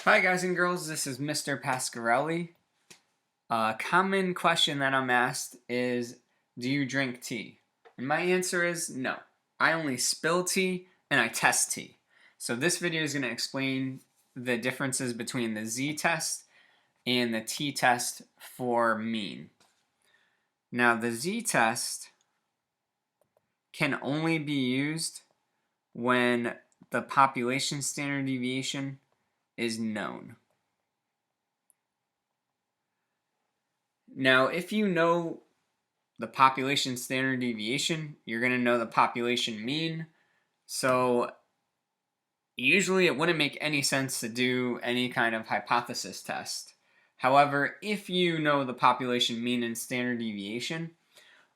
Hi guys and girls, this is Mr. Pasquarelli. A common question that I'm asked is, do you drink tea? And my answer is no. I only spill tea and I test tea. So this video is going to explain the differences between the Z-test and the T-test for mean. Now the Z-test can only be used when the population standard deviation is known. Now, if you know the population standard deviation, you're going to know the population mean. So usually it wouldn't make any sense to do any kind of hypothesis test. However, if you know the population mean and standard deviation,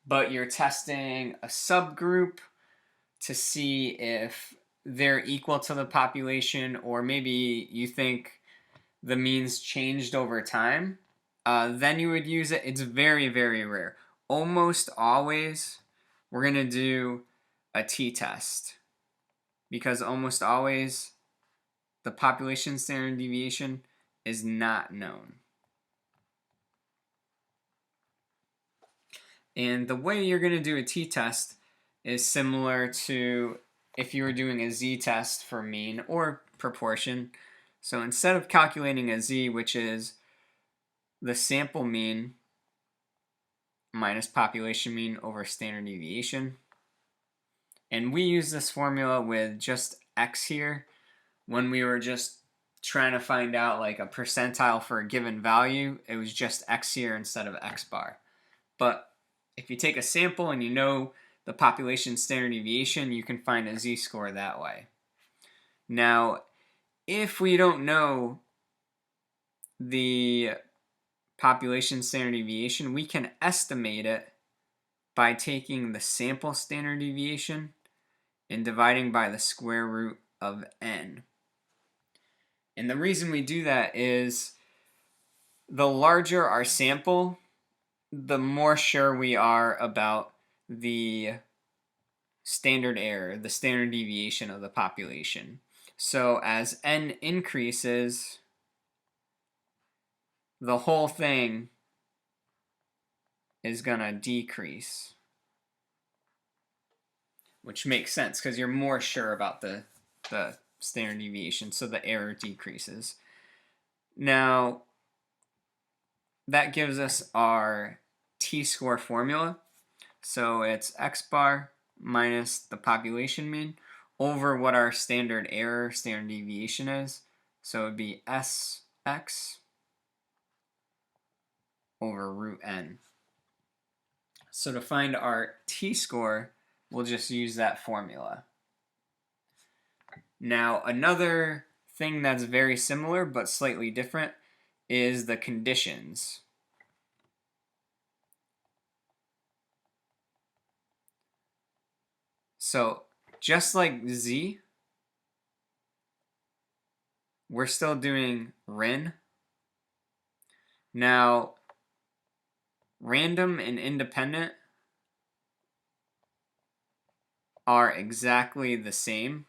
but you're testing a subgroup to see if they're equal to the population, or maybe you think the means changed over time, then you would use it. It's very, very rare. Almost always, we're going to do a t-test because almost always the population standard deviation is not known. And the way you're going to do a t-test is similar to if you were doing a z-test for mean or proportion. So instead of calculating a z, which is the sample mean minus population mean over standard deviation, and we use this formula with just x here when we were just trying to find out like a percentile for a given value. It was just x here instead of x bar. But if you take a sample and you know the population standard deviation, you can find a z-score that way. Now, if we don't know the population standard deviation, we can estimate it by taking the sample standard deviation and dividing by the square root of n. And the reason we do that is the larger our sample, the more sure we are about the standard error, the standard deviation of the population. So as n increases, the whole thing is going to decrease, which makes sense because you're more sure about the standard deviation, so the error decreases. Now, that gives us our t-score formula. So it's x bar minus the population mean over what our standard error, standard deviation is. So it would be sx over root n. So to find our t-score, we'll just use that formula. Now, another thing that's very similar but slightly different is the conditions. So just like z, we're still doing RIN. Now, random and independent are exactly the same.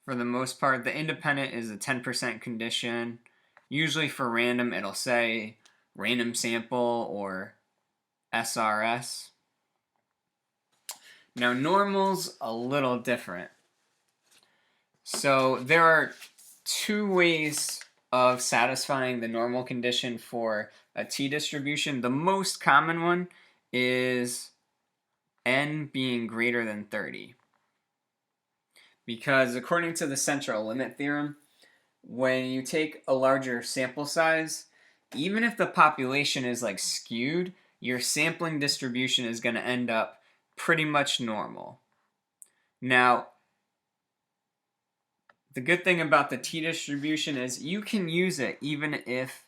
For the most part, the independent is a 10% condition. Usually for random, it'll say random sample or SRS. Now, normal's a little different. So there are two ways of satisfying the normal condition for a t-distribution. The most common one is n being greater than 30. Because according to the central limit theorem, when you take a larger sample size, even if the population is like skewed, your sampling distribution is going to end up pretty much normal. Now, the good thing about the t-distribution is you can use it even if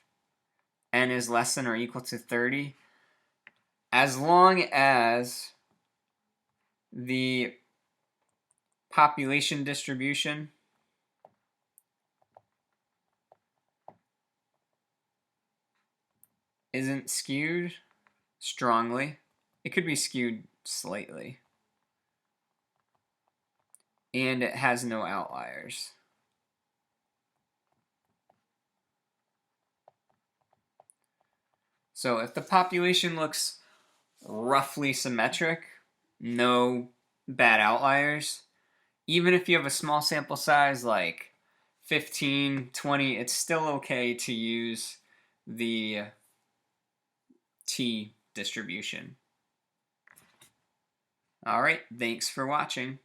n is less than or equal to 30, as long as the population distribution isn't skewed strongly. It could be skewed slightly. And it has no outliers. So if the population looks roughly symmetric, no bad outliers, even if you have a small sample size like 15, 20, it's still okay to use the t distribution. All right, thanks for watching.